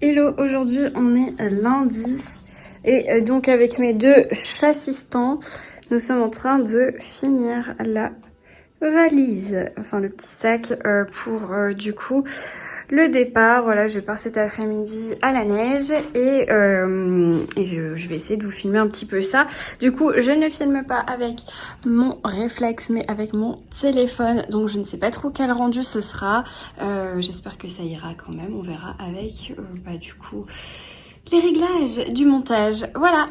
Hello, aujourd'hui on est lundi et donc avec mes deux chassistants, nous sommes en train de finir la valise, enfin le petit sac pour du coup le départ. Voilà, je pars cet après-midi à la neige et je vais essayer de vous filmer un petit peu ça. Du coup, je ne filme pas avec mon réflexe mais avec mon téléphone, donc je ne sais pas trop quel rendu ce sera. J'espère que ça ira quand même, on verra avec du coup les réglages du montage. Voilà.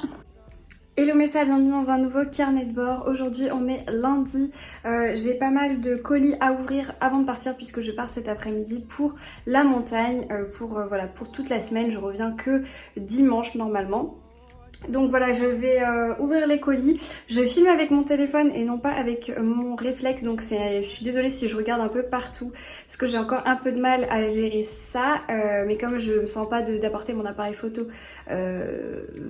Hello mes chats, bienvenue dans un nouveau carnet de bord. Aujourd'hui on est lundi, j'ai pas mal de colis à ouvrir avant de partir puisque je pars cet après-midi pour la montagne, voilà, pour toute la semaine. Je reviens que dimanche normalement. Donc voilà, je vais ouvrir les colis. Je filme avec mon téléphone et non pas avec mon réflexe. Donc je suis désolée si je regarde un peu partout parce que j'ai encore un peu de mal à gérer ça. Mais comme je me sens pas d'apporter mon appareil photo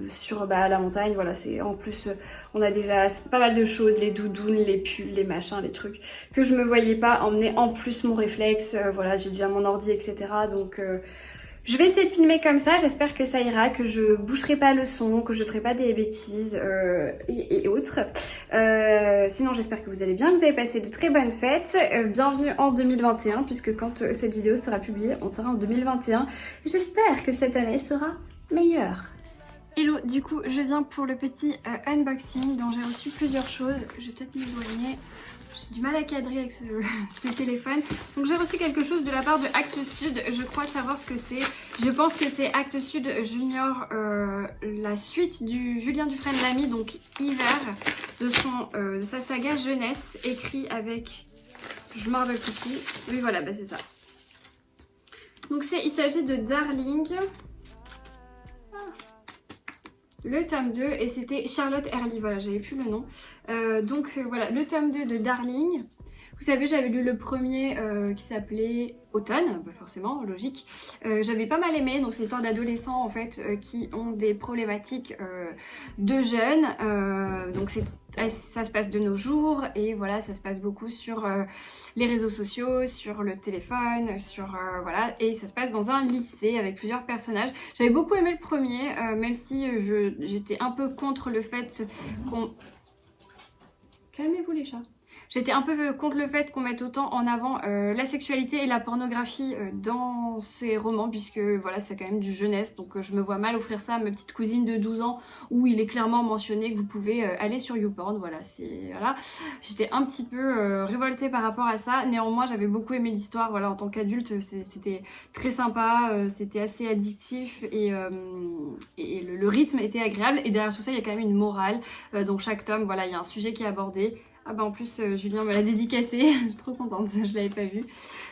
sur la montagne, voilà, c'est en plus on a déjà pas mal de choses, les doudounes, les pulls, les machins, les trucs que je me voyais pas emmener en plus mon réflexe. Voilà, j'ai déjà mon ordi, etc. Donc je vais essayer de filmer comme ça, j'espère que ça ira, que je boucherai pas le son, que je ferai pas des bêtises et autres. Sinon j'espère que vous allez bien, que vous avez passé de très bonnes fêtes. Bienvenue en 2021 puisque quand cette vidéo sera publiée, on sera en 2021. J'espère que cette année sera meilleure. Hello, du coup je viens pour le petit unboxing dont j'ai reçu plusieurs choses. Je vais peut-être m'éloigner. J'ai du mal à cadrer avec ce téléphone. Donc j'ai reçu quelque chose de la part de Actes Sud. Je crois savoir ce que c'est. Je pense que c'est Actes Sud Junior, la suite du Julien Dufresne-Lamy, donc Hiver, de sa saga jeunesse, écrit avec... Je m'en rappelle plus. Oui voilà, c'est ça. Donc il s'agit de Darling. Le tome 2 et c'était Charlotte Early, voilà, j'avais plus le nom. Voilà, le tome 2 de Darling. Vous savez, j'avais lu le premier qui s'appelait Automne, forcément, logique. J'avais pas mal aimé, donc c'est l'histoire d'adolescents en fait qui ont des problématiques de jeunes. Donc ça se passe de nos jours et voilà, ça se passe beaucoup sur les réseaux sociaux, sur le téléphone, voilà, et ça se passe dans un lycée avec plusieurs personnages. J'avais beaucoup aimé le premier, même si j'étais un peu contre le fait qu'on... Calmez-vous les chats. J'étais un peu contre le fait qu'on mette autant en avant la sexualité et la pornographie dans ces romans, puisque voilà, c'est quand même du jeunesse, donc je me vois mal offrir ça à ma petite cousine de 12 ans où il est clairement mentionné que vous pouvez aller sur YouPorn, voilà, voilà. J'étais un petit peu révoltée par rapport à ça, néanmoins j'avais beaucoup aimé l'histoire, voilà, en tant qu'adulte c'était très sympa, c'était assez addictif et le rythme était agréable, et derrière tout ça il y a quand même une morale, donc chaque tome, voilà, il y a un sujet qui est abordé. Ah bah en plus Julien me l'a dédicacé, je suis trop contente, je l'avais pas vu.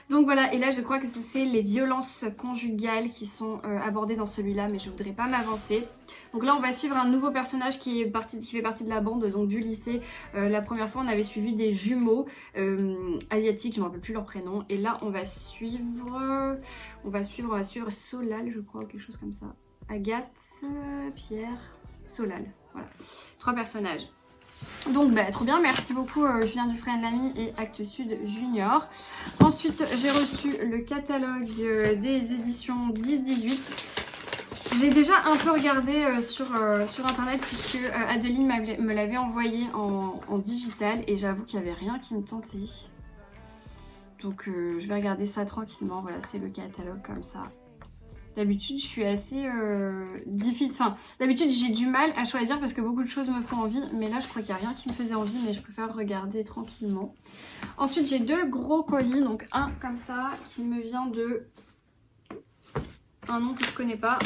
Donc voilà, et là je crois que c'est les violences conjugales qui sont abordées dans celui-là, mais je voudrais pas m'avancer. Donc là on va suivre un nouveau personnage qui fait partie de la bande, donc du lycée. La première fois on avait suivi des jumeaux asiatiques, je ne me rappelle plus leur prénom. Et là on va suivre Solal, je crois, ou quelque chose comme ça. Agathe, Pierre, Solal, voilà. 3 personnages. Donc trop bien, merci beaucoup Julien Dufresne-Lamy et Actes Sud Junior. Ensuite j'ai reçu le catalogue des éditions 10-18. J'ai déjà un peu regardé sur internet puisque Adeline me l'avait envoyé en digital et j'avoue qu'il n'y avait rien qui me tentait. Donc je vais regarder ça tranquillement, voilà, c'est le catalogue comme ça. D'habitude, je suis assez difficile. Enfin, d'habitude, j'ai du mal à choisir parce que beaucoup de choses me font envie. Mais là, je crois qu'il n'y a rien qui me faisait envie, mais je préfère regarder tranquillement. Ensuite, j'ai 2 gros colis. Donc, un comme ça, qui me vient de... un nom que je connais pas.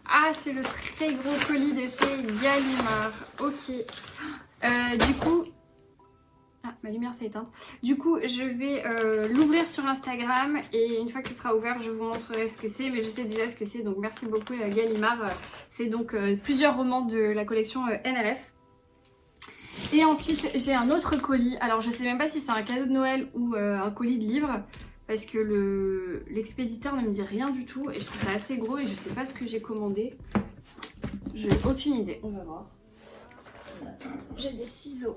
Ah, c'est le très gros colis de chez Gallimard. Ok. Du coup... Ah, ma lumière s'est éteinte. Du coup, je vais l'ouvrir sur Instagram et une fois que ce sera ouvert, je vous montrerai ce que c'est. Mais je sais déjà ce que c'est, donc merci beaucoup Gallimard. C'est donc plusieurs romans de la collection NRF. Et ensuite, j'ai un autre colis. Alors, je sais même pas si c'est un cadeau de Noël ou un colis de livres parce que l'expéditeur ne me dit rien du tout et je trouve ça assez gros et je sais pas ce que j'ai commandé. Je n'ai aucune idée. On va voir. J'ai des ciseaux.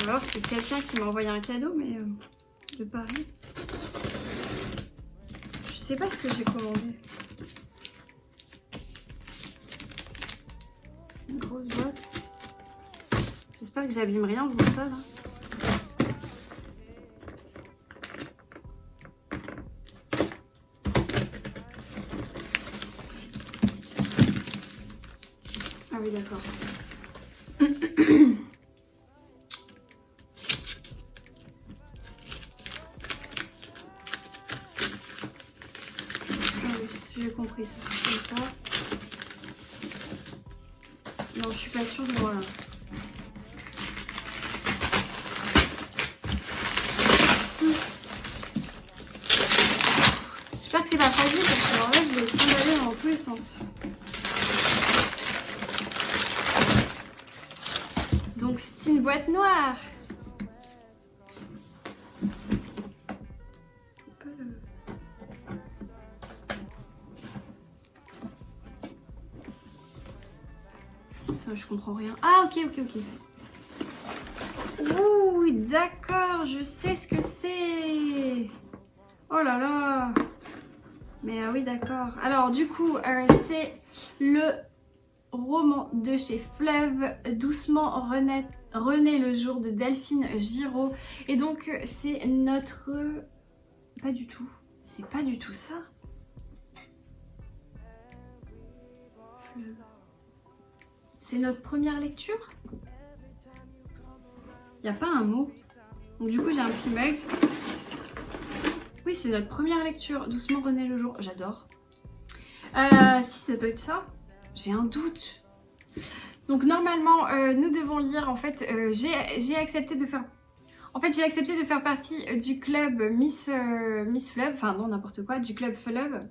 Alors c'est quelqu'un qui m'a envoyé un cadeau, mais de Paris. Je sais pas ce que j'ai commandé. C'est une grosse boîte. J'espère que j'abîme rien en faisant ça là. Ah oui, d'accord. J'ai compris ça, comme ça. Non, je suis pas sûre de moi là. J'espère que c'est pas fragile parce que alors là je vais tomber dans tous les sens. Donc c'est une boîte noire. Je comprends rien. Ah ok. Ouh d'accord, je sais ce que c'est. Oh là là. Mais oui d'accord. Alors du coup c'est le roman de chez Fleuve, Doucement renaît le jour de Delphine Giraud. Et donc c'est notre... Pas du tout. C'est pas du tout ça. Fleuve. C'est notre première lecture. Il n'y a pas un mot. Donc du coup j'ai un petit bug. Oui c'est notre première lecture. Doucement renaît le jour. J'adore. Si ça doit être ça. J'ai un doute. Donc normalement nous devons lire. En fait j'ai accepté de faire... En fait j'ai accepté de faire partie du club Miss Fleuve. Enfin non n'importe quoi. Du club Fleuve.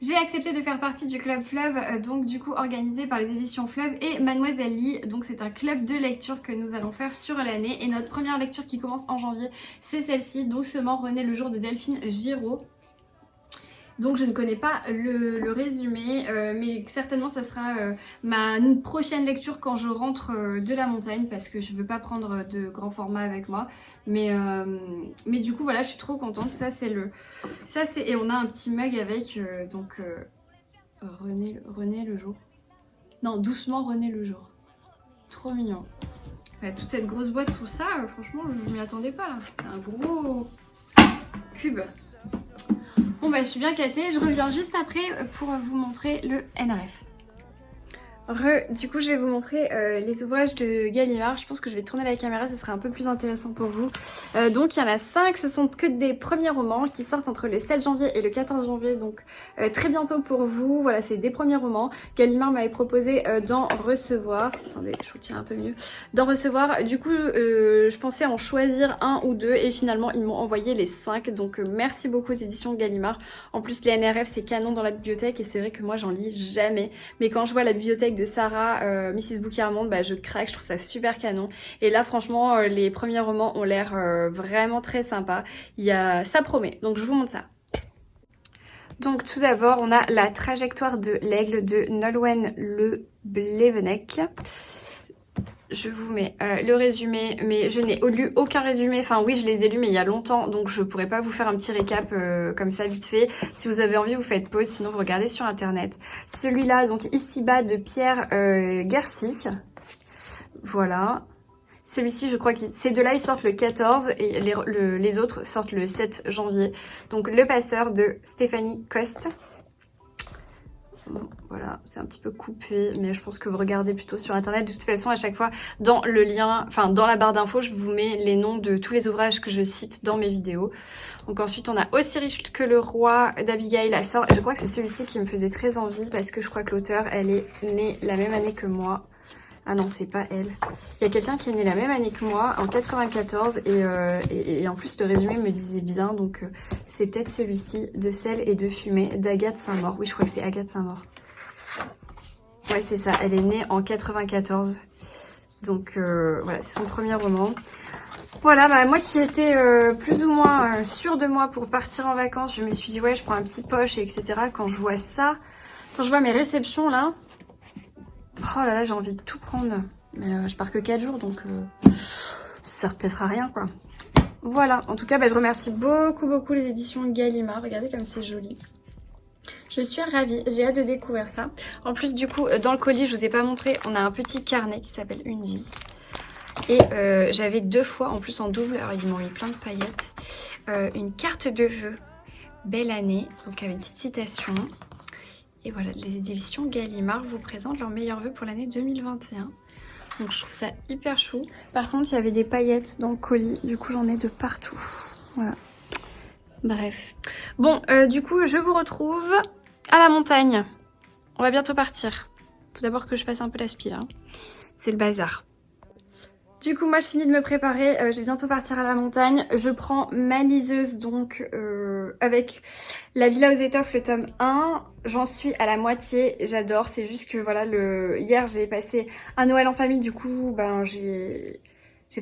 J'ai accepté de faire partie du club Fleuve, donc du coup organisé par les éditions Fleuve et Mademoiselle Lee. Donc c'est un club de lecture que nous allons faire sur l'année. Et notre première lecture qui commence en janvier, c'est celle-ci, Doucement renaît le jour de Delphine Giraud. Donc je ne connais pas le résumé, mais certainement ça sera ma prochaine lecture quand je rentre de la montagne, parce que je ne veux pas prendre de grand format avec moi. Mais du coup voilà, je suis trop contente. Ça c'est et on a un petit mug avec renaît le jour. Non, Doucement renaît le jour. Trop mignon. Ouais, toute cette grosse boîte, tout ça, franchement je m'y attendais pas là. C'est un gros cube. Bon bah je suis bien catée, je reviens juste après pour vous montrer le NRF. Du coup je vais vous montrer les ouvrages de Gallimard. Je pense que je vais tourner la caméra, ce sera un peu plus intéressant pour vous. Donc il y en a 5, ce sont que des premiers romans qui sortent entre le 7 janvier et le 14 janvier, donc très bientôt pour vous. Voilà, c'est des premiers romans. Gallimard m'avait proposé d'en recevoir. Attendez, je vous tiens un peu mieux. D'en recevoir, du coup je pensais en choisir un ou deux et finalement ils m'ont envoyé les 5. Donc merci beaucoup aux éditions Gallimard. En plus les NRF c'est canon dans la bibliothèque et c'est vrai que moi j'en lis jamais. Mais quand je vois la bibliothèque de Sarah, Mrs Bouquet-Armande, bah, je craque, je trouve ça super canon. Et là franchement les premiers romans ont l'air vraiment très sympas. Ça promet, donc je vous montre ça. Donc tout d'abord on a La trajectoire de l'aigle de Nolwenn Le Blévenec. Je vous mets le résumé, mais je n'ai lu aucun résumé. Enfin oui, je les ai lus mais il y a longtemps, donc je pourrais pas vous faire un petit récap comme ça vite fait. Si vous avez envie, vous faites pause, sinon vous regardez sur internet. Celui-là, donc Ici-bas de Pierre Garcy. Voilà. Celui-ci, je crois que ces deux-là, ils sortent le 14 et les autres sortent le 7 janvier. Donc Le Passeur de Stéphanie Coste. Bon, voilà, c'est un petit peu coupé, mais je pense que vous regardez plutôt sur internet. De toute façon, à chaque fois, dans le lien, enfin dans la barre d'infos, je vous mets les noms de tous les ouvrages que je cite dans mes vidéos. Donc ensuite, on a Aussi riche que le roi d'Abigail Assor. Je crois que c'est celui-ci qui me faisait très envie parce que je crois que l'auteur, elle est née la même année que moi. Ah non, c'est pas elle. Il y a quelqu'un qui est né la même année que moi, en 94, et en plus le résumé me disait bien, donc c'est peut-être celui-ci, De sel et de fumée, d'Agathe Saint-Maur. Oui, je crois que c'est Agathe Saint-Maur. Ouais, c'est ça, elle est née en 94. Donc voilà, c'est son premier roman. Voilà, bah moi qui étais plus ou moins sûre de moi pour partir en vacances, je me suis dit ouais, je prends un petit poche, etc. Quand je vois ça, quand je vois mes réceptions là, oh là là, j'ai envie de tout prendre. Mais je pars que 4 jours, donc ça sert peut-être à rien, quoi. Voilà, en tout cas je remercie beaucoup les éditions Gallimard, regardez comme c'est joli. Je suis ravie, j'ai hâte de découvrir ça. En plus du coup dans le colis, je vous ai pas montré, on a un petit carnet qui s'appelle Une vie. Et j'avais 2 fois en plus en double, alors ils m'ont mis plein de paillettes, une carte de vœux, belle année, donc avec une petite citation. Et voilà, les éditions Gallimard vous présentent leurs meilleurs vœux pour l'année 2021. Donc je trouve ça hyper chou. Par contre, il y avait des paillettes dans le colis, du coup j'en ai de partout. Voilà. Bref. Bon, du coup, je vous retrouve à la montagne. On va bientôt partir. Faut d'abord que je fasse un peu la spie là. C'est le bazar. Du coup, moi, je finis de me préparer. Je vais bientôt partir à la montagne. Je prends ma liseuse, donc, avec la Villa aux Étoffes, le tome 1. J'en suis à la moitié. J'adore. C'est juste que, voilà, hier, j'ai passé un Noël en famille. Du coup, ben, j'ai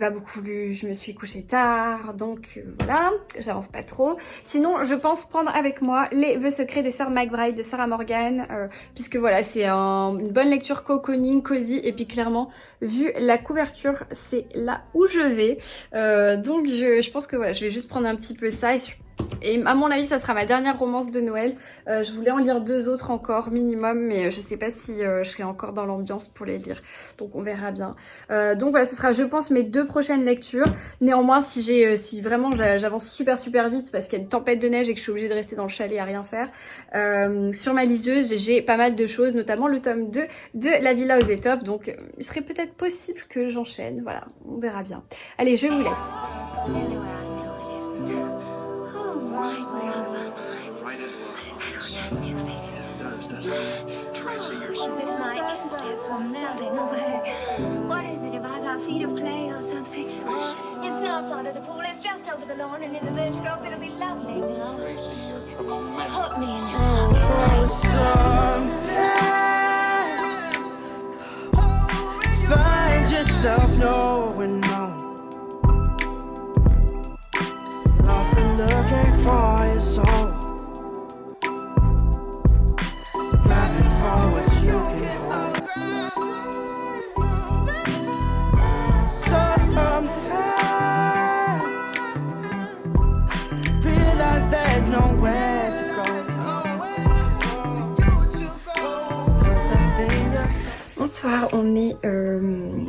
pas beaucoup lu, je me suis couchée tard, donc voilà, j'avance pas trop. Sinon, je pense prendre avec moi Les Vœux secrets des sœurs McBride de Sarah Morgan, puisque voilà, c'est une bonne lecture cocooning, cosy, et puis clairement, vu la couverture, c'est là où je vais. Donc je pense que voilà, je vais juste prendre un petit peu ça, et à mon avis, ça sera ma dernière romance de Noël. Je voulais en lire 2 autres encore minimum, mais je sais pas si je serai encore dans l'ambiance pour les lire. Donc on verra bien. Donc voilà, ce sera je pense mes 2 prochaines lectures. Néanmoins, si vraiment j'avance super vite parce qu'il y a une tempête de neige et que je suis obligée de rester dans le chalet à rien faire, sur ma liseuse, j'ai pas mal de choses, notamment le tome 2 de La Villa aux Étoffes. Donc il serait peut-être possible que j'enchaîne. Voilà, on verra bien. Allez, je vous laisse. Tracy, you're so my steps are melting away. What is it about our feet of clay or something? It's not under the pool, it's just over the lawn and in the birch grove. It'll be lovely, you know. Tracy, you're tremendous. Put me in your sometimes find yourself knowing no. Lost and looking for your soul. Bonsoir, on est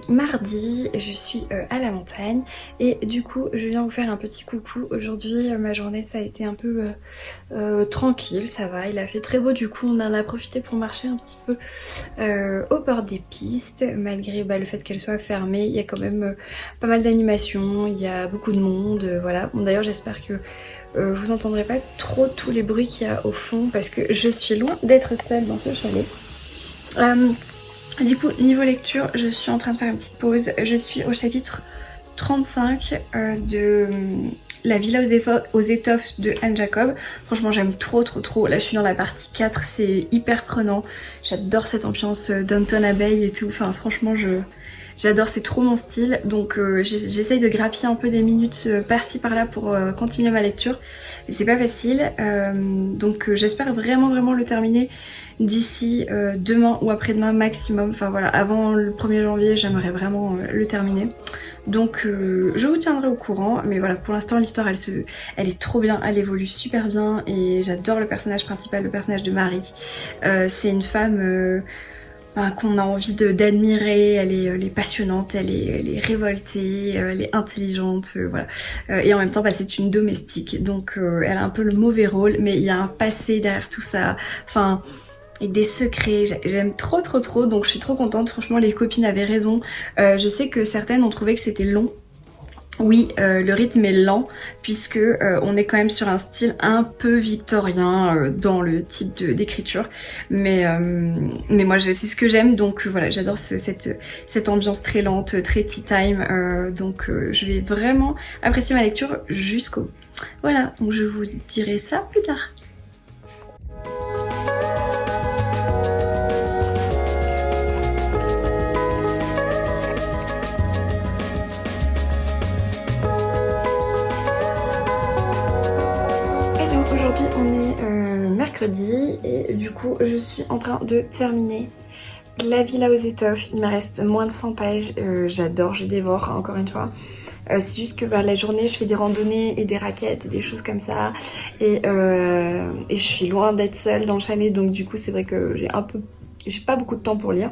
mardi, je suis à la montagne et du coup je viens vous faire un petit coucou. Aujourd'hui ma journée ça a été un peu tranquille, ça va, il a fait très beau, du coup on en a profité pour marcher un petit peu au bord des pistes, malgré le fait qu'elles soient fermées. Il y a quand même pas mal d'animations, il y a beaucoup de monde, voilà. Bon, d'ailleurs j'espère que vous entendrez pas trop tous les bruits qu'il y a au fond parce que je suis loin d'être seule dans ce chalet. Du coup, niveau lecture, je suis en train de faire une petite pause. Je suis au chapitre 35 de La Villa aux Étoffes de Anne Jacob. Franchement, j'aime trop. Là, je suis dans la partie 4, c'est hyper prenant. J'adore cette ambiance Downton Abbey et tout. Enfin, franchement, j'adore, c'est trop mon style. Donc, j'essaye de grappiller un peu des minutes par-ci par-là pour continuer ma lecture. Et c'est pas facile. Donc, j'espère vraiment le terminer d'ici demain ou après-demain maximum. Enfin voilà, avant le 1er janvier j'aimerais vraiment le terminer. Donc je vous tiendrai au courant. Mais voilà, pour l'instant l'histoire elle est trop bien, elle évolue super bien. Et j'adore le personnage principal, le personnage de Marie. C'est une femme qu'on a envie d'admirer. Elle est passionnante, elle est révoltée, elle est intelligente, voilà. Et en même temps c'est une domestique. Donc elle a un peu le mauvais rôle, mais il y a un passé derrière tout ça. Enfin, avec des secrets, j'aime trop, donc je suis trop contente. Franchement les copines avaient raison. Je sais que certaines ont trouvé que c'était long. Oui, le rythme est lent puisque on est quand même sur un style un peu victorien dans le type d'écriture, mais moi c'est ce que j'aime, donc voilà, j'adore cette ambiance très lente, très tea time, donc je vais vraiment apprécier ma lecture jusqu'au bout. Voilà, donc je vous dirai ça plus tard. Aujourd'hui on est mercredi et du coup je suis en train de terminer La Villa aux Étoffes, il me reste moins de 100 pages, j'adore, je dévore encore une fois. C'est juste que la journée je fais des randonnées et des raquettes et des choses comme ça et je suis loin d'être seule dans le chalet, donc du coup c'est vrai que j'ai pas beaucoup de temps pour lire.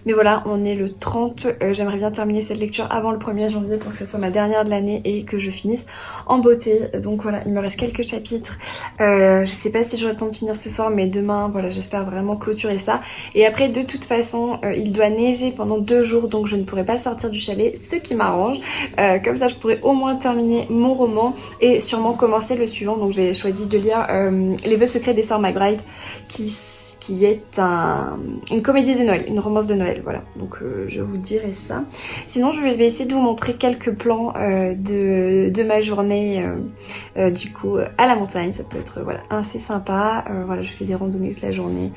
Mais voilà, on est le 30, j'aimerais bien terminer cette lecture avant le 1er janvier pour que ce soit ma dernière de l'année et que je finisse en beauté. Donc voilà, il me reste quelques chapitres, je sais pas si j'aurai le temps de finir ce soir, mais demain, voilà, j'espère vraiment clôturer ça. Et après, de toute façon, il doit neiger pendant 2 jours, donc je ne pourrai pas sortir du chalet, ce qui m'arrange. Comme ça, je pourrai au moins terminer mon roman et sûrement commencer le suivant. Donc j'ai choisi de lire Les Vœux secrets des Sœurs McBride, qui est une comédie de Noël, une romance de Noël, voilà. Donc je vous dirai ça. Sinon je vais essayer de vous montrer quelques plans de ma journée du coup à la montagne. Ça peut être voilà, assez sympa. Voilà, je fais des randonnées toute la journée.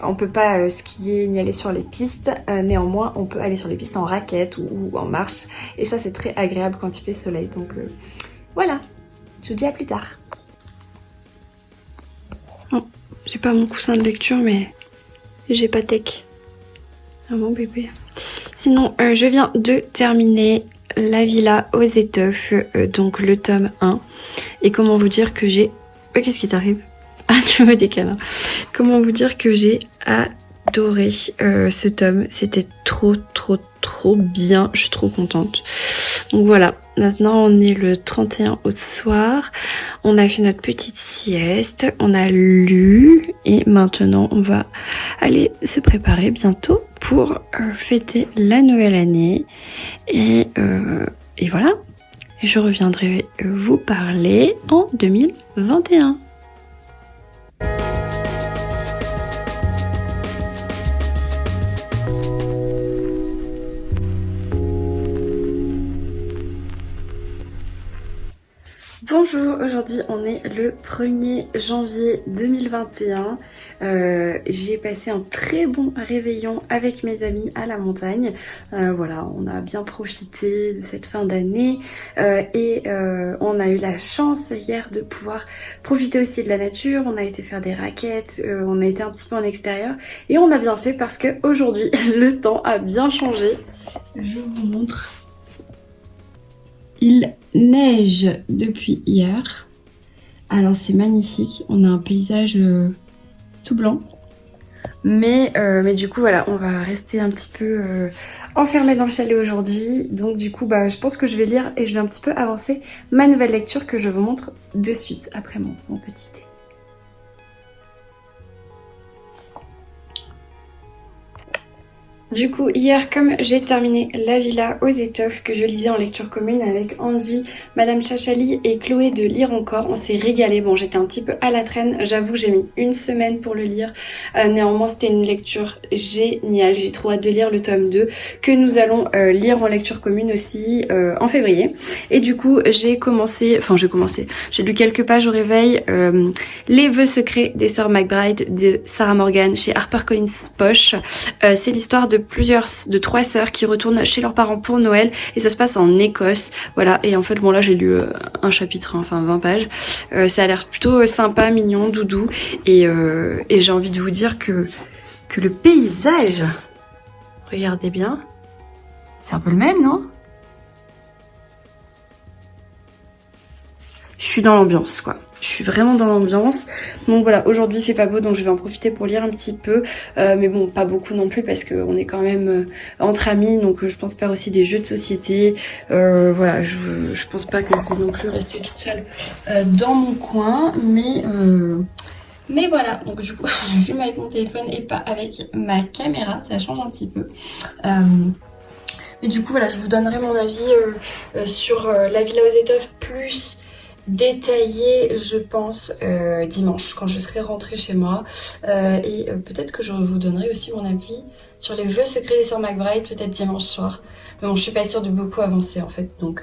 On peut pas skier ni aller sur les pistes. Néanmoins on peut aller sur les pistes en raquette ou en marche. Et ça c'est très agréable quand il fait soleil. Donc voilà, je vous dis à plus tard. J'ai pas mon coussin de lecture, mais j'ai pas tech. Ah mon bébé. Sinon, je viens de terminer La Villa aux Étoffes, donc le tome 1. Et comment vous dire que j'ai... qu'est-ce qui t'arrive? Ah, tu me décales. Comment vous dire que j'ai adoré ce tome. C'était trop bien. Je suis trop contente. Donc voilà, maintenant on est le 31 au soir. On a fait notre petite sieste, on a lu et maintenant on va aller se préparer bientôt pour fêter la nouvelle année. Et voilà, je reviendrai vous parler en 2021. Bonjour, aujourd'hui on est le 1er janvier 2021. J'ai passé un très bon réveillon avec mes amis à la montagne. Voilà, on a bien profité de cette fin d'année et on a eu la chance hier de pouvoir profiter aussi de la nature. On a été faire des raquettes, on a été un petit peu en extérieur et on a bien fait parce que aujourd'hui le temps a bien changé. Je vous montre. Il neige depuis hier. Alors c'est magnifique. On a un paysage tout blanc. Mais du coup voilà, on va rester un petit peu enfermé dans le chalet aujourd'hui. Donc du coup je pense que je vais lire et je vais un petit peu avancer ma nouvelle lecture que je vous montre de suite après mon petit thé. Du coup, hier, comme j'ai terminé La Villa aux Étoffes, que je lisais en lecture commune avec Angie, Madame Chachali et Chloé de Lire Encore, on s'est régalé. Bon, j'étais un petit peu à la traîne, j'avoue, j'ai mis 1 semaine pour le lire. Néanmoins, c'était une lecture géniale. J'ai trop hâte de lire le tome 2, que nous allons lire en lecture commune aussi en février. Et du coup, j'ai lu quelques pages au réveil. Les Vœux secrets des Sœurs McBride de Sarah Morgan chez HarperCollins Poche. C'est l'histoire de 3 sœurs qui retournent chez leurs parents pour Noël et ça se passe en Écosse. Voilà, et en fait bon là j'ai lu un chapitre, enfin 20 pages. Ça a l'air plutôt sympa, mignon, doudou et j'ai envie de vous dire que le paysage, regardez bien, c'est un peu le même, non? Je suis dans l'ambiance quoi. Je suis vraiment dans l'ambiance. Donc voilà, aujourd'hui il fait pas beau donc je vais en profiter pour lire un petit peu. Mais bon, pas beaucoup non plus parce qu'on est quand même entre amis. Donc je pense faire aussi des jeux de société. Voilà, je pense pas que je vais non plus rester toute seule dans mon coin. Mais voilà, donc du coup je filme avec mon téléphone et pas avec ma caméra. Ça change un petit peu. Mais du coup voilà, je vous donnerai mon avis sur La Villa aux Étoffes plus détaillé je pense dimanche quand je serai rentrée chez moi et peut-être que je vous donnerai aussi mon avis sur Les Vœux secrets des Sœurs McBride peut-être dimanche soir, mais bon je suis pas sûre de beaucoup avancer en fait donc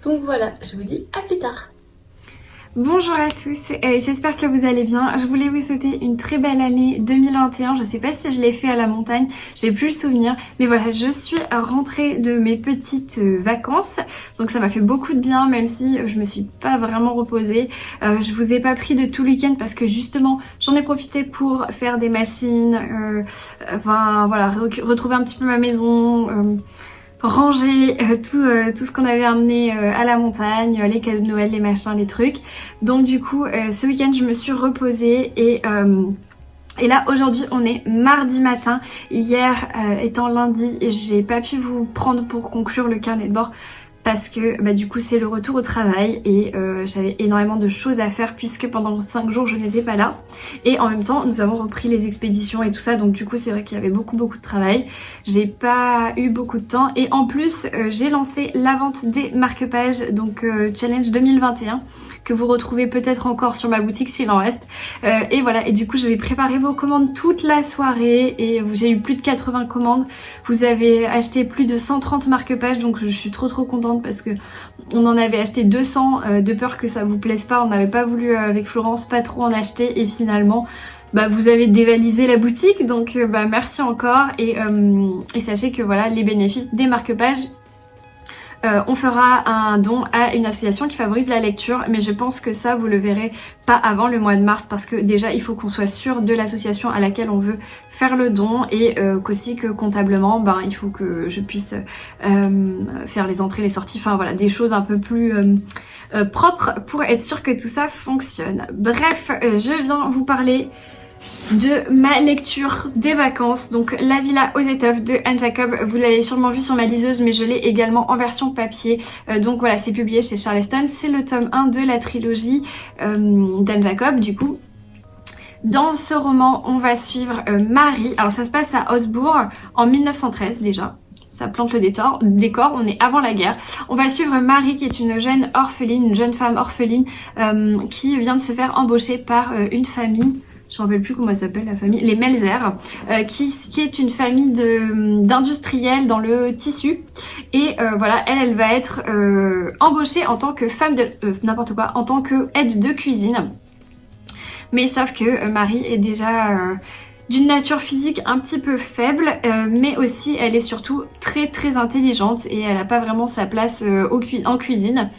voilà, je vous dis à plus tard. Bonjour à tous, j'espère que vous allez bien. Je voulais vous souhaiter une très belle année 2021. Je sais pas si je l'ai fait à la montagne, j'ai plus le souvenir. Mais voilà, je suis rentrée de mes petites vacances. Donc ça m'a fait beaucoup de bien, même si je me suis pas vraiment reposée. Je vous ai pas pris de tout le week-end parce que justement, j'en ai profité pour faire des machines. Enfin voilà, retrouver un petit peu ma maison. Ranger tout ce qu'on avait amené à la montagne, les cadeaux de Noël, les machins, les trucs. Donc du coup ce week-end je me suis reposée et là aujourd'hui on est mardi matin. Hier étant lundi, j'ai pas pu vous prendre pour conclure le carnet de bord parce que du coup c'est le retour au travail et j'avais énormément de choses à faire puisque pendant 5 jours je n'étais pas là et en même temps nous avons repris les expéditions et tout ça, donc du coup c'est vrai qu'il y avait beaucoup de travail, j'ai pas eu beaucoup de temps et en plus j'ai lancé la vente des marque-pages, donc challenge 2021 que vous retrouvez peut-être encore sur ma boutique s'il en reste, et voilà, et du coup je vais préparer vos commandes toute la soirée et j'ai eu plus de 80 commandes, vous avez acheté plus de 130 marque-pages, donc je suis trop contente parce que on en avait acheté 200 de peur que ça vous plaise pas, on n'avait pas voulu avec Florence pas trop en acheter et finalement vous avez dévalisé la boutique, donc merci encore et sachez que voilà, les bénéfices des marque-pages, on fera un don à une association qui favorise la lecture, mais je pense que ça vous le verrez pas avant le mois de mars parce que déjà il faut qu'on soit sûr de l'association à laquelle on veut faire le don et qu'aussi que comptablement il faut que je puisse faire les entrées, les sorties, enfin voilà, des choses un peu plus propres pour être sûr que tout ça fonctionne. Bref, je viens vous parler de ma lecture des vacances, donc La Villa aux étoffes de Anne Jacob. Vous l'avez sûrement vu sur ma liseuse, mais je l'ai également en version papier, donc voilà, c'est publié chez Charleston, c'est le tome 1 de la trilogie d'Anne Jacob. Du coup dans ce roman on va suivre Marie, alors ça se passe à Augsbourg en 1913 déjà, ça plante le décor, on est avant la guerre. On va suivre Marie qui est une jeune orpheline, une jeune femme orpheline qui vient de se faire embaucher par une famille, je ne me rappelle plus comment elle s'appelle la famille, les Melzer, qui est une famille d'industriels dans le tissu. Et voilà, elle va être embauchée en tant que femme de... n'importe quoi, en tant que aide de cuisine. Mais sauf que Marie est déjà d'une nature physique un petit peu faible, mais aussi elle est surtout très intelligente et elle n'a pas vraiment sa place en cuisine.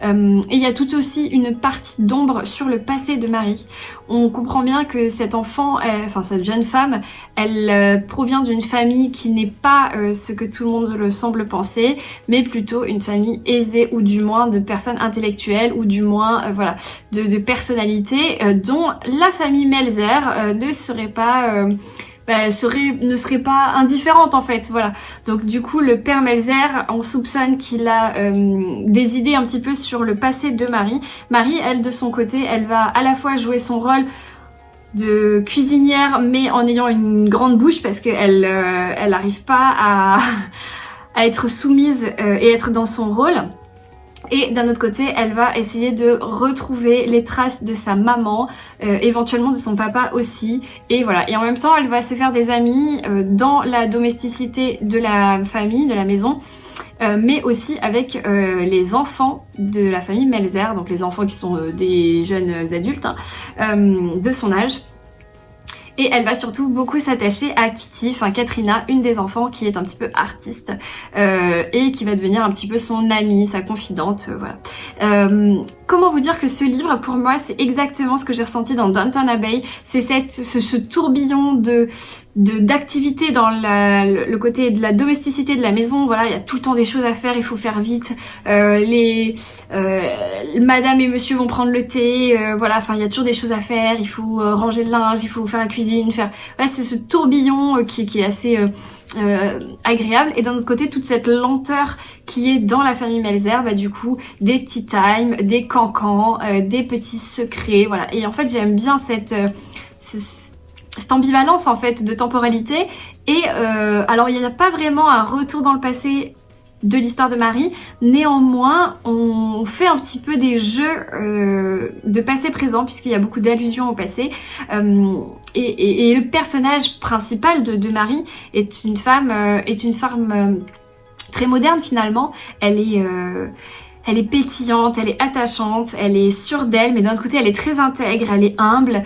Et il y a tout aussi une partie d'ombre sur le passé de Marie. On comprend bien que cet enfant, cette jeune femme, elle provient d'une famille qui n'est pas ce que tout le monde le semble penser, mais plutôt une famille aisée ou du moins de personnes intellectuelles ou du moins voilà, de personnalités dont la famille Melzer ne serait pas... ne serait pas indifférente en fait, voilà. Donc du coup le père Melzer, on soupçonne qu'il a des idées un petit peu sur le passé de Marie. Marie, elle de son côté, elle va à la fois jouer son rôle de cuisinière mais en ayant une grande bouche parce qu'elle elle n'arrive pas à être soumise et être dans son rôle. Et d'un autre côté, elle va essayer de retrouver les traces de sa maman, éventuellement de son papa aussi. Et voilà. Et en même temps, elle va se faire des amis dans la domesticité de la famille, de la maison, mais aussi avec les enfants de la famille Melzer, donc les enfants qui sont des jeunes adultes de son âge. Et elle va surtout beaucoup s'attacher à Kitty, enfin Katrina, une des enfants qui est un petit peu artiste et qui va devenir un petit peu son amie, sa confidente, voilà. Comment vous dire que ce livre, pour moi, c'est exactement ce que j'ai ressenti dans Downton Abbey. C'est ce tourbillon d'activité dans le côté de la domesticité de la maison. Voilà, il y a tout le temps des choses à faire, il faut faire vite. Madame et monsieur vont prendre le thé. Voilà, enfin il y a toujours des choses à faire. Il faut ranger le linge, il faut faire la cuisine, faire. Voilà, c'est ce tourbillon qui est assez agréable. Et d'un autre côté, toute cette lenteur qui est dans la famille Melzer, du coup, des tea time, des cancans, des petits secrets, voilà. Et en fait, j'aime bien cette ambivalence en fait de temporalité. Et alors, il n'y a pas vraiment un retour dans le passé de l'histoire de Marie, néanmoins on fait un petit peu des jeux de passé-présent puisqu'il y a beaucoup d'allusions au passé, et le personnage principal de Marie est une femme très moderne finalement. Elle elle est pétillante, elle est attachante, elle est sûre d'elle, mais d'un autre côté elle est très intègre, elle est humble.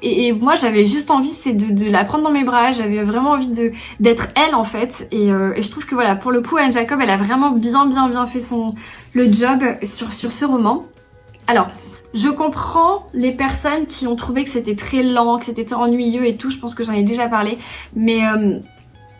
Et moi j'avais juste envie de la prendre dans mes bras, j'avais vraiment envie d'être elle en fait. Et je trouve que voilà, pour le coup Anne Jacob elle a vraiment bien fait le job sur ce roman. Alors, je comprends les personnes qui ont trouvé que c'était très lent, que c'était ennuyeux et tout, je pense que j'en ai déjà parlé, mais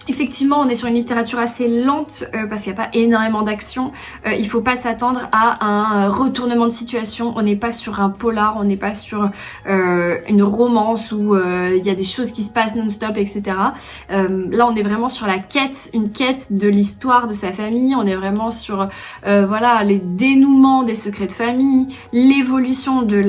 effectivement, on est sur une littérature assez lente parce qu'il n'y a pas énormément d'action. Il faut pas s'attendre à un retournement de situation. On n'est pas sur un polar, on n'est pas sur une romance où il y a des choses qui se passent non-stop, etc. Là, on est vraiment sur une quête de l'histoire de sa famille. On est vraiment sur voilà les dénouements des secrets de famille, l'évolution de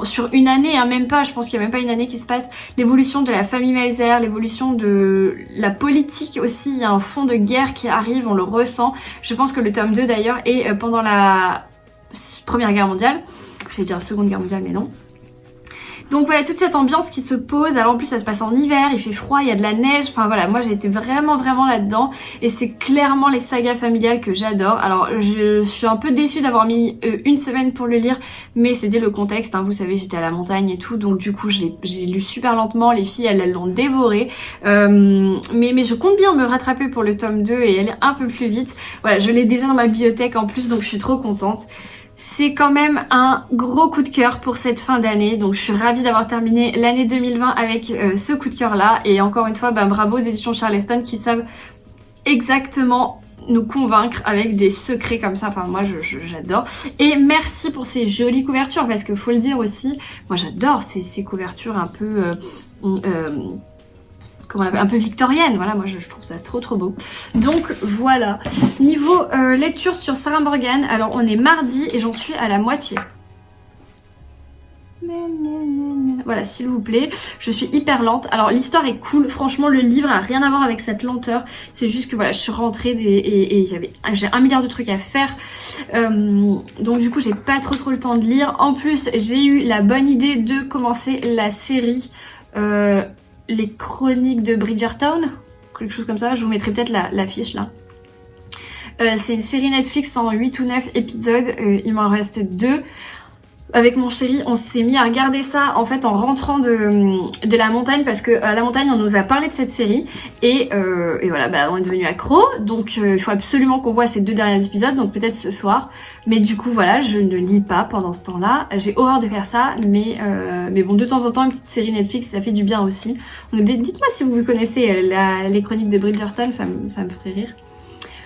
sur une année, hein, même pas. Je pense qu'il n'y a même pas une année qui se passe. L'évolution de la famille Melzer, l'évolution de la politique aussi, il y a un fond de guerre qui arrive, on le ressent. Je pense que le tome 2 d'ailleurs est pendant la Première Guerre mondiale, je vais dire Seconde Guerre mondiale mais non. Donc voilà, toute cette ambiance qui se pose. Alors en plus ça se passe en hiver, il fait froid, il y a de la neige. Enfin voilà, moi j'ai été vraiment là-dedans. Et c'est clairement les sagas familiales que j'adore. Alors je suis un peu déçue d'avoir mis une semaine pour le lire. Mais c'était le contexte, hein. Vous savez, j'étais à la montagne et tout. Donc du coup j'ai lu super lentement. Les filles elles l'ont dévoré. Mais je compte bien me rattraper pour le tome 2 et aller un peu plus vite. Voilà, je l'ai déjà dans ma bibliothèque en plus, donc je suis trop contente. C'est quand même un gros coup de cœur pour cette fin d'année, donc je suis ravie d'avoir terminé l'année 2020 avec ce coup de cœur là. Et encore une fois, bravo aux éditions Charleston qui savent exactement nous convaincre avec des secrets comme ça. Enfin moi j'adore. Et merci pour ces jolies couvertures, parce que faut le dire aussi, moi j'adore ces couvertures un peu comment on appelle, un peu victorienne, voilà, moi je trouve ça trop beau. Donc voilà, niveau lecture sur Sarah Morgan, alors on est mardi et j'en suis à la moitié. Voilà, s'il vous plaît, je suis hyper lente. Alors l'histoire est cool, franchement le livre a rien à voir avec cette lenteur. C'est juste que voilà, je suis rentrée et j'ai 1 milliard de trucs à faire. Donc du coup j'ai pas trop le temps de lire. En plus j'ai eu la bonne idée de commencer la série les chroniques de Bridgerton, quelque chose comme ça. Je vous mettrai peut-être la fiche là. C'est une série Netflix en 8 ou 9 épisodes, il m'en reste 2. Avec mon chéri, on s'est mis à regarder ça en fait en rentrant de la montagne, parce que à la montagne on nous a parlé de cette série et voilà, on est devenu accro. Donc il faut absolument qu'on voit ces 2 derniers épisodes, donc peut-être ce soir. Mais du coup voilà, je ne lis pas pendant ce temps-là. J'ai horreur de faire ça, mais bon, de temps en temps une petite série Netflix ça fait du bien aussi. Donc dites-moi si vous connaissez les chroniques de Bridgerton, ça me ferait rire.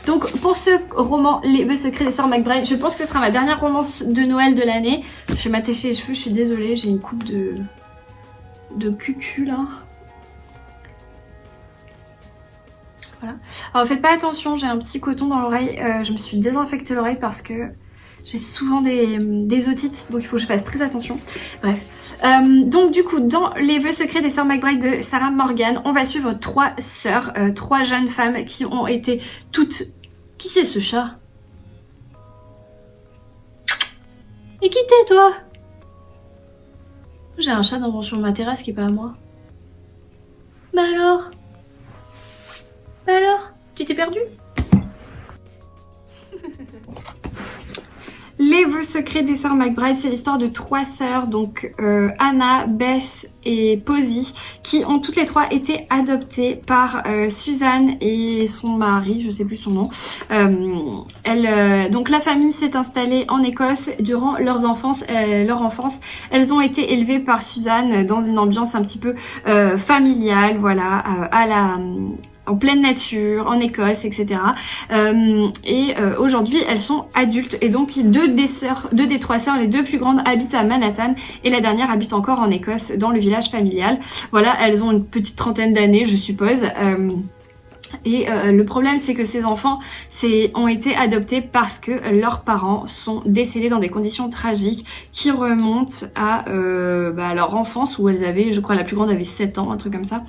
Donc pour ce roman, Les Vœux secrets des sœurs McBride, je pense que ce sera ma dernière romance de Noël de l'année. Je vais m'attacher les cheveux, je suis désolée, j'ai une coupe de cucu là. Voilà. Alors faites pas attention, j'ai un petit coton dans l'oreille, je me suis désinfecté l'oreille parce que j'ai souvent des otites, donc il faut que je fasse très attention. Bref. Donc du coup, dans Les Vœux secrets des sœurs McBride de Sarah Morgan, on va suivre 3 sœurs, 3 jeunes femmes qui ont été toutes... Qui c'est ce chat? Et qui t'es toi? J'ai un chat sur ma terrasse qui est pas à moi. Bah alors? Tu t'es perdu? Les Vœux secrets des sœurs McBride, c'est l'histoire de 3 sœurs, donc Anna, Bess et Posy, qui ont toutes les 3 été adoptées par Suzanne et son mari, je sais plus son nom. Donc la famille s'est installée en Écosse durant leur enfance. Elles ont été élevées par Suzanne dans une ambiance un petit peu familiale, voilà, en pleine nature, en Écosse, etc. Aujourd'hui, elles sont adultes. Et donc, 2 des 3 sœurs, les 2 plus grandes, habitent à Manhattan. Et la dernière habite encore en Écosse, dans le village familial. Voilà, elles ont une petite trentaine d'années, je suppose. Le problème, c'est que ces enfants ont été adoptés parce que leurs parents sont décédés dans des conditions tragiques qui remontent à leur enfance, où elles avaient, je crois, la plus grande avait 7 ans, un truc comme ça.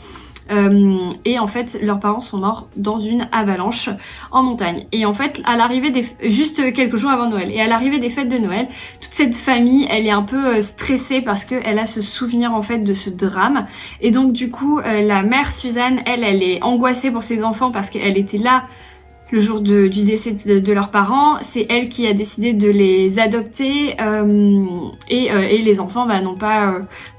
Et en fait leurs parents sont morts dans une avalanche en montagne. Et en fait à l'arrivée juste quelques jours avant Noël, et à l'arrivée des fêtes de Noël, toute cette famille elle est un peu stressée parce qu'elle a ce souvenir en fait de ce drame. Et donc du coup la mère Suzanne elle est angoissée pour ses enfants parce qu'elle était là le jour du décès de leurs parents. C'est elle qui a décidé de les adopter et les enfants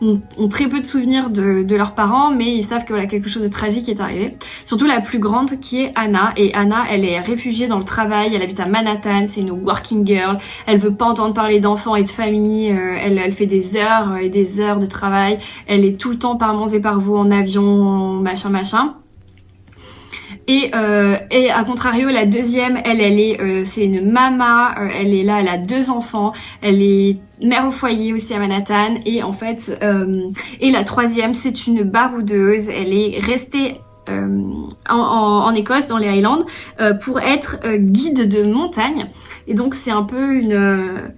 ont très peu de souvenirs de leurs parents, mais ils savent que voilà, quelque chose de tragique est arrivé. Surtout la plus grande qui est Anna, et Anna elle est réfugiée dans le travail, elle habite à Manhattan, c'est une working girl, elle veut pas entendre parler d'enfants et de famille, elle fait des heures et des heures de travail, elle est tout le temps par monts et par vaux en avion, machin. Et à contrario, la deuxième, c'est une mama, elle est là, elle a 2 enfants, elle est mère au foyer aussi à Manhattan, et en fait, et la troisième, c'est une baroudeuse, elle est restée en Écosse, dans les Highlands, pour être guide de montagne, et donc c'est un peu une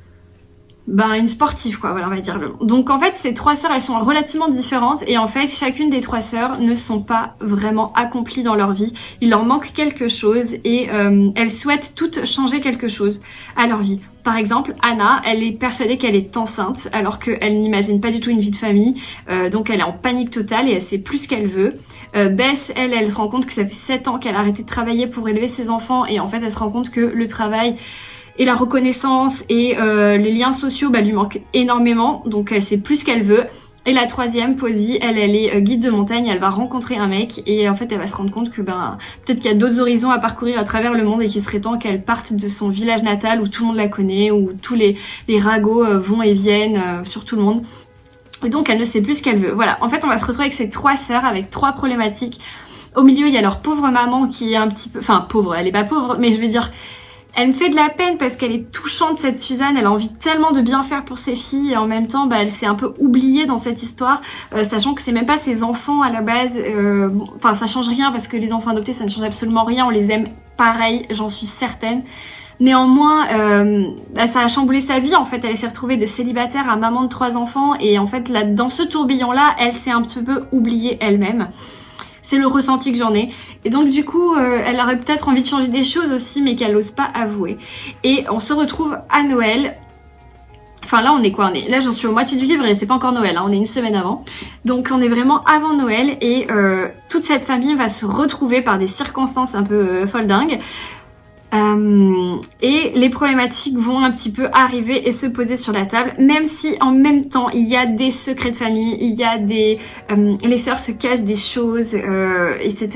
sportive quoi, voilà, on va dire. Donc en fait ces 3 sœurs elles sont relativement différentes, et en fait chacune des 3 sœurs ne sont pas vraiment accomplies dans leur vie, il leur manque quelque chose, et elles souhaitent toutes changer quelque chose à leur vie. Par exemple, Anna, elle est persuadée qu'elle est enceinte alors qu'elle n'imagine pas du tout une vie de famille, donc elle est en panique totale et elle sait plus ce qu'elle veut. Bess, elle se rend compte que ça fait 7 ans qu'elle a arrêté de travailler pour élever ses enfants, et en fait elle se rend compte que le travail et la reconnaissance et les liens sociaux lui manquent énormément, donc elle sait plus ce qu'elle veut. Et la troisième, Posy, elle est guide de montagne, elle va rencontrer un mec, et en fait elle va se rendre compte que peut-être qu'il y a d'autres horizons à parcourir à travers le monde, et qu'il serait temps qu'elle parte de son village natal où tout le monde la connaît, où tous les ragots vont et viennent sur tout le monde. Et donc elle ne sait plus ce qu'elle veut. Voilà, en fait on va se retrouver avec ces 3 sœurs avec 3 problématiques. Au milieu il y a leur pauvre maman qui est un petit peu... Enfin pauvre, elle est pas pauvre, mais je veux dire... Elle me fait de la peine parce qu'elle est touchante cette Suzanne, elle a envie tellement de bien faire pour ses filles, et en même temps elle s'est un peu oubliée dans cette histoire, sachant que c'est même pas ses enfants à la base. Enfin ça change rien parce que les enfants adoptés ça ne change absolument rien, on les aime pareil, j'en suis certaine. Néanmoins ça a chamboulé sa vie en fait, elle s'est retrouvée de célibataire à maman de 3 enfants, et en fait là dans ce tourbillon là elle s'est un petit peu oubliée elle-même. C'est le ressenti que j'en ai. Et donc du coup, elle aurait peut-être envie de changer des choses aussi, mais qu'elle n'ose pas avouer. Et on se retrouve à Noël. Enfin là on est quoi, là j'en suis au moitié du livre et c'est pas encore Noël, hein, on est une semaine avant. Donc on est vraiment avant Noël, et toute cette famille va se retrouver par des circonstances un peu foldingues. Et les problématiques vont un petit peu arriver et se poser sur la table, même si en même temps il y a des secrets de famille, il y a les sœurs se cachent des choses, etc.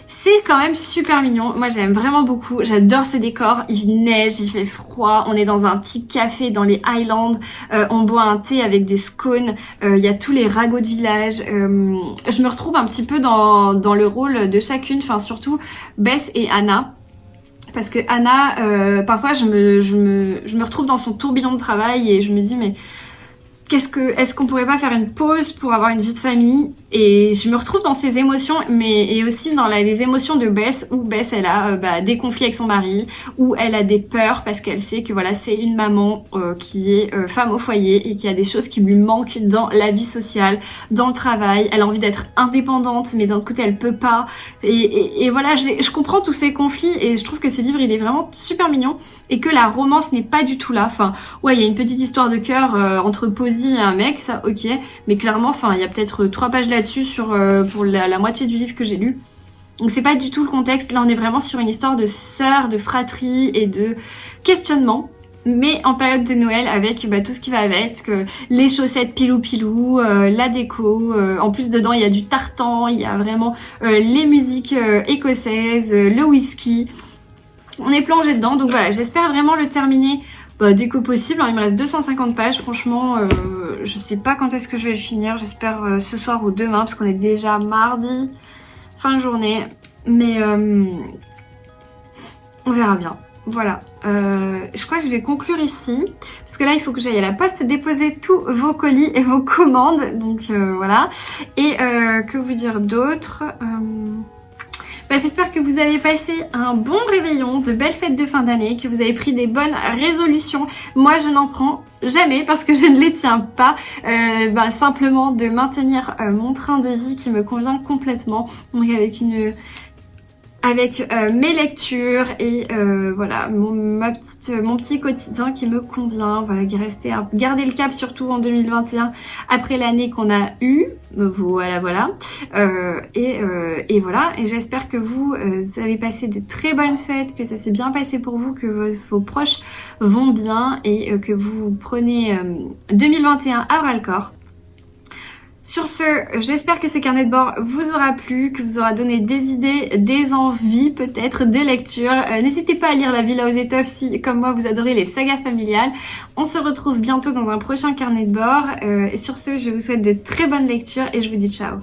C'est quand même super mignon, moi j'aime vraiment beaucoup, j'adore ce décor, il neige, il fait froid, on est dans un petit café dans les Highlands, on boit un thé avec des scones, il y a tous les ragots de village, je me retrouve un petit peu dans le rôle de chacune, enfin surtout Bess et Anna. Parce que Anna, parfois je me retrouve dans son tourbillon de travail, et je me dis mais est-ce qu'on pourrait pas faire une pause pour avoir une vie de famille? Et je me retrouve dans ces émotions, et aussi dans les émotions de Bess, où Bess elle a des conflits avec son mari, où elle a des peurs parce qu'elle sait que voilà c'est une maman qui est femme au foyer, et qui a des choses qui lui manquent dans la vie sociale, dans le travail. Elle a envie d'être indépendante, mais d'un autre côté elle peut pas. Et voilà, je comprends tous ces conflits, et je trouve que ce livre il est vraiment super mignon, et que la romance n'est pas du tout là. Enfin ouais, il y a une petite histoire de cœur entre Posy et un mec, ça ok, mais clairement enfin il y a peut-être 3 pages là-dessus pour la moitié du livre que j'ai lu. Donc c'est pas du tout le contexte, là on est vraiment sur une histoire de sœurs, de fratrie et de questionnement, mais en période de Noël avec tout ce qui va avec, les chaussettes pilou, la déco, en plus dedans il y a du tartan, il y a vraiment les musiques écossaises, le whisky, on est plongé dedans. Donc voilà, j'espère vraiment le terminer dès que possible, hein. Il me reste 250 pages, franchement je sais pas quand est-ce que je vais le finir, j'espère ce soir ou demain parce qu'on est déjà mardi, fin de journée, mais on verra bien. Voilà, je crois que je vais conclure ici, parce que là il faut que j'aille à la poste déposer tous vos colis et vos commandes, donc voilà. Et que vous dire d'autre, j'espère que vous avez passé un bon réveillon, de belles fêtes de fin d'année, que vous avez pris des bonnes résolutions. Moi je n'en prends jamais parce que je ne les tiens pas, simplement de maintenir mon train de vie qui me convient complètement, donc avec avec mes lectures et voilà mon petit quotidien qui me convient, voilà, garder le cap surtout en 2021 après l'année qu'on a eue, voilà. Et voilà, et j'espère que vous avez passé de très bonnes fêtes, que ça s'est bien passé pour vous, que vos proches vont bien et que vous prenez 2021 à bras le corps. Sur ce, j'espère que ce carnet de bord vous aura plu, que vous aura donné des idées, des envies peut-être de lecture. N'hésitez pas à lire La Villa aux Étoffes si, comme moi, vous adorez les sagas familiales. On se retrouve bientôt dans un prochain carnet de bord. Et sur ce, je vous souhaite de très bonnes lectures et je vous dis ciao.